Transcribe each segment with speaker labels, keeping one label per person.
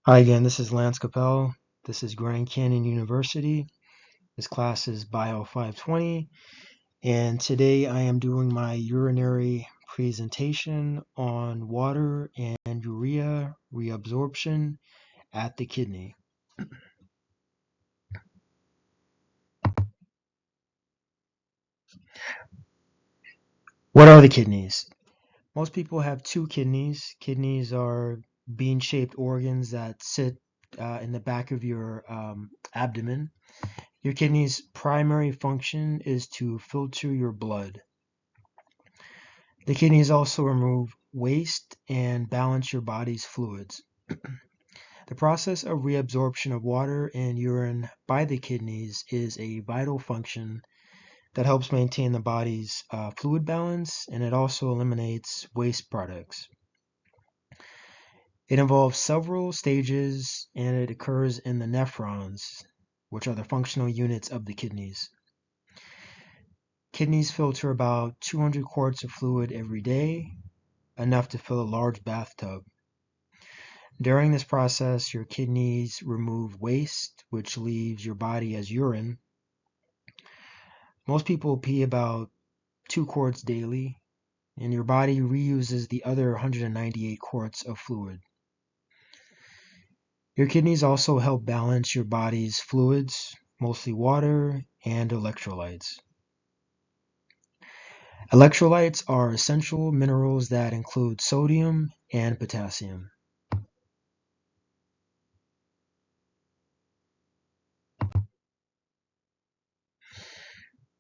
Speaker 1: Hi again, this is Lance Capel. This is Grand Canyon University. This class is Bio 520, and today I am doing my urinary presentation on water and urea reabsorption at the kidney. What are the kidneys? Most people have two kidneys. Kidneys are bean-shaped organs that sit in the back of your abdomen. Your kidney's primary function is to filter your blood. The kidneys also remove waste and balance your body's fluids. The process of reabsorption of water and urine by the kidneys is a vital function that helps maintain the body's fluid balance, and it also eliminates waste products. It involves several stages, and it occurs in the nephrons, which are the functional units of the kidneys. Kidneys filter about 200 quarts of fluid every day, enough to fill a large bathtub. During this process, your kidneys remove waste, which leaves your body as urine. Most people pee about 2 quarts daily, and your body reuses the other 198 quarts of fluid. Your kidneys also help balance your body's fluids, mostly water and electrolytes. Electrolytes are essential minerals that include sodium and potassium.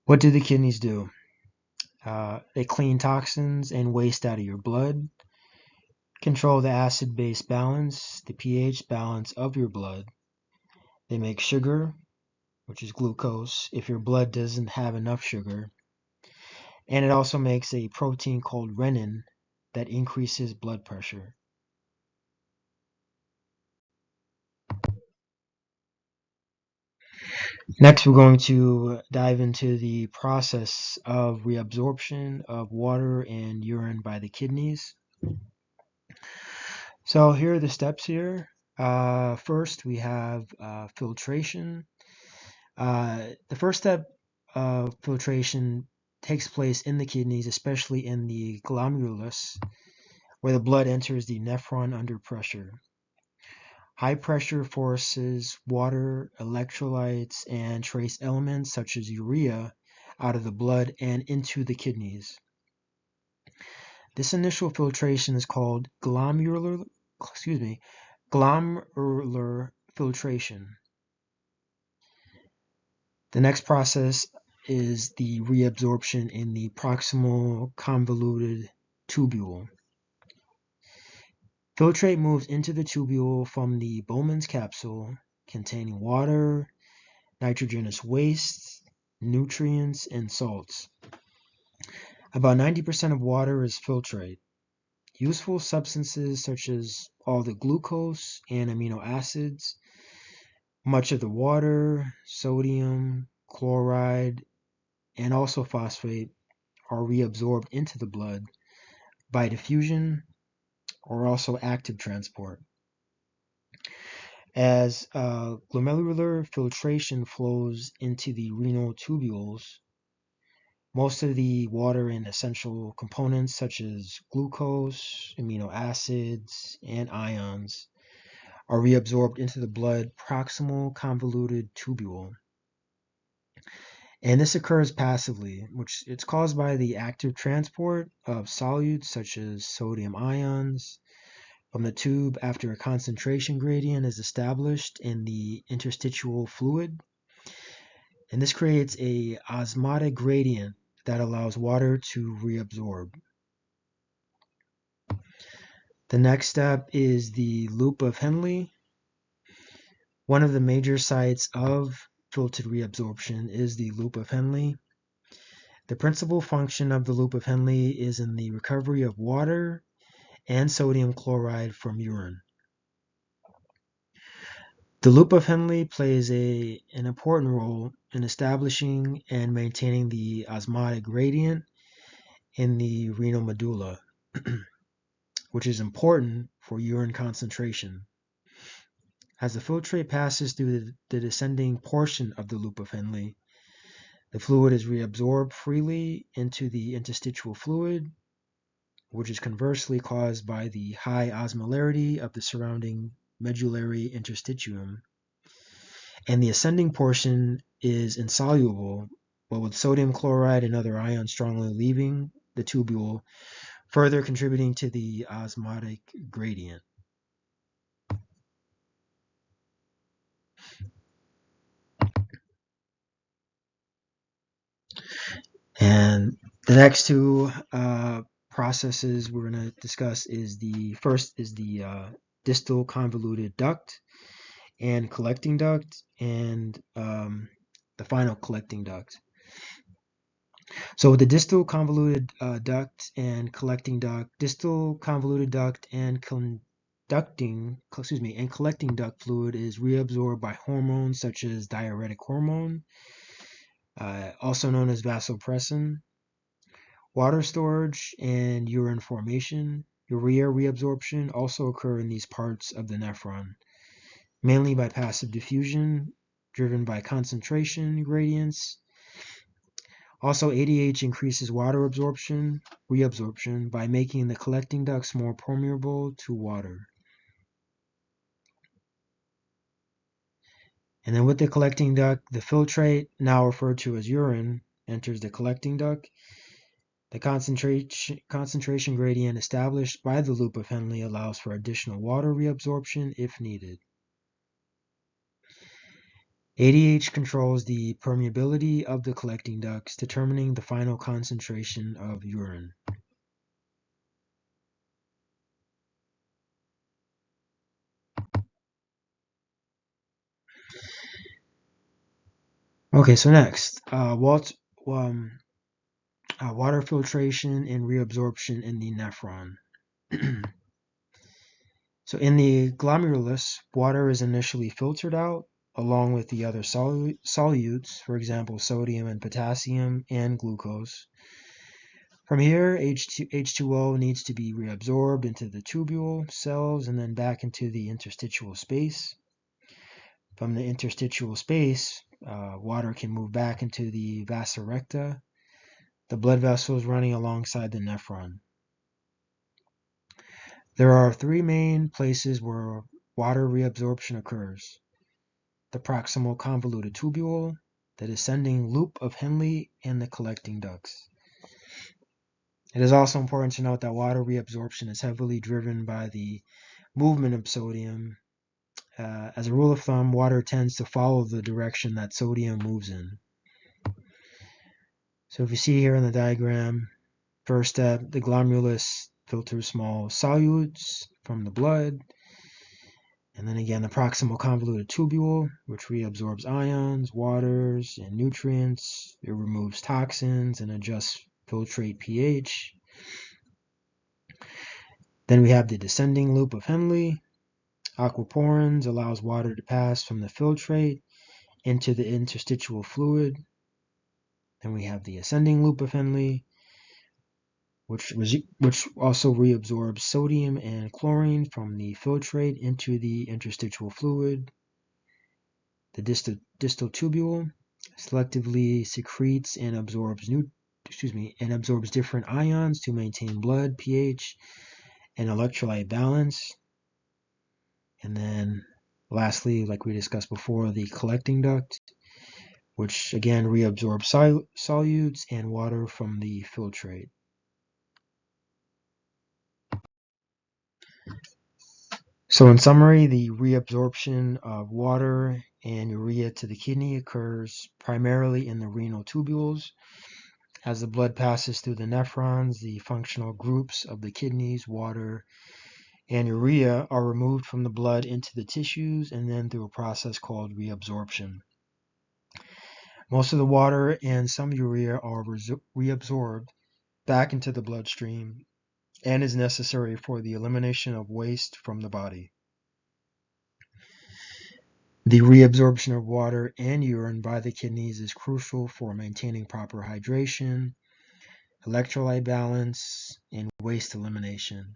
Speaker 1: What do the kidneys do? They clean toxins and waste out of your blood, control the acid-base balance, the pH balance of your blood. They make sugar, which is glucose, if your blood doesn't have enough sugar. And it also makes a protein called renin that increases blood pressure. Next, we're going to dive into the process of reabsorption of water and urine by the kidneys. So here are the steps here. First, we have filtration. The first step of filtration takes place in the kidneys, especially in the glomerulus, where the blood enters the nephron under pressure. High pressure forces water, electrolytes, and trace elements such as urea out of the blood and into the kidneys. This initial filtration is called glomerular filtration. The next process is the reabsorption in the proximal convoluted tubule. Filtrate moves into the tubule from the Bowman's capsule containing water, nitrogenous waste, nutrients, and salts. About 90% of water is filtrate. Useful substances such as all the glucose and amino acids, much of the water, sodium, chloride, and also phosphate are reabsorbed into the blood by diffusion or also active transport. As glomerular filtration flows into the renal tubules, most of the water and essential components such as glucose, amino acids, and ions are reabsorbed into the blood proximal convoluted tubule. And this occurs passively, which it's caused by the active transport of solutes such as sodium ions from the tube after a concentration gradient is established in the interstitial fluid. And this creates a osmotic gradient that allows water to reabsorb. The next step is the loop of Henle. One of the major sites of filtered reabsorption is the loop of Henle. The principal function of the loop of Henle is in the recovery of water and sodium chloride from urine. The loop of Henle plays an important role in establishing and maintaining the osmotic gradient in the renal medulla, which is important for urine concentration. As the filtrate passes through the descending portion of the loop of Henle, the fluid is reabsorbed freely into the interstitial fluid, which is conversely caused by the high osmolarity of the surrounding medullary interstitium. And the ascending portion is insoluble, but with sodium chloride and other ions strongly leaving the tubule, further contributing to the osmotic gradient. And the next two processes we're going to discuss is the first is the distal convoluted duct and collecting duct, and the final collecting duct. So the distal convoluted duct and collecting duct, distal convoluted duct and collecting duct fluid is reabsorbed by hormones such as diuretic hormone, also known as vasopressin. Water storage and urine formation, urea reabsorption also occur in these parts of the nephron, mainly by passive diffusion, driven by concentration gradients. Also, ADH increases water reabsorption by making the collecting ducts more permeable to water. And then with the collecting duct, the filtrate, now referred to as urine, enters the collecting duct. The concentration gradient established by the loop of Henle allows for additional water reabsorption if needed. ADH controls the permeability of the collecting ducts, determining the final concentration of urine. Okay, so next, water filtration and reabsorption in the nephron. So in the glomerulus, water is initially filtered out along with the other solutes, for example, sodium and potassium and glucose. From here, H2O needs to be reabsorbed into the tubule cells and then back into the interstitial space. From the interstitial space, water can move back into the vasa recta, the blood vessels running alongside the nephron. There are three main places where water reabsorption occurs: the proximal convoluted tubule, the descending loop of Henle, and the collecting ducts. It is also important to note that water reabsorption is heavily driven by the movement of sodium. As a rule of thumb, water tends to follow the direction that sodium moves in. So if you see here in the diagram, first step, the glomerulus filters small solutes from the blood. And then again, the proximal convoluted tubule, which reabsorbs ions, waters, and nutrients. It removes toxins and adjusts filtrate pH. Then we have the descending loop of Henle. Aquaporins allows water to pass from the filtrate into the interstitial fluid. Then we have the ascending loop of Henle, which also reabsorbs sodium and chlorine from the filtrate into the interstitial fluid. The distal tubule selectively secretes and absorbs different ions to maintain blood pH and electrolyte balance. And then lastly, like we discussed before, the collecting duct, which again reabsorbs solutes and water from the filtrate. So in summary, the reabsorption of water and urea to the kidney occurs primarily in the renal tubules. As the blood passes through the nephrons, the functional groups of the kidneys, water, and urea are removed from the blood into the tissues and then through a process called reabsorption. Most of the water and some urea are reabsorbed back into the bloodstream and is necessary for the elimination of waste from the body. The reabsorption of water and urine by the kidneys is crucial for maintaining proper hydration, electrolyte balance, and waste elimination.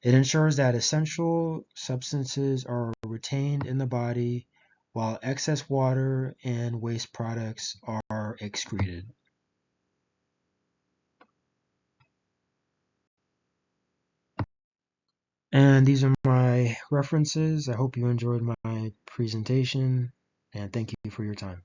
Speaker 1: It ensures that essential substances are retained in the body while excess water and waste products are excreted. And these are my references. I hope you enjoyed my presentation, and thank you for your time.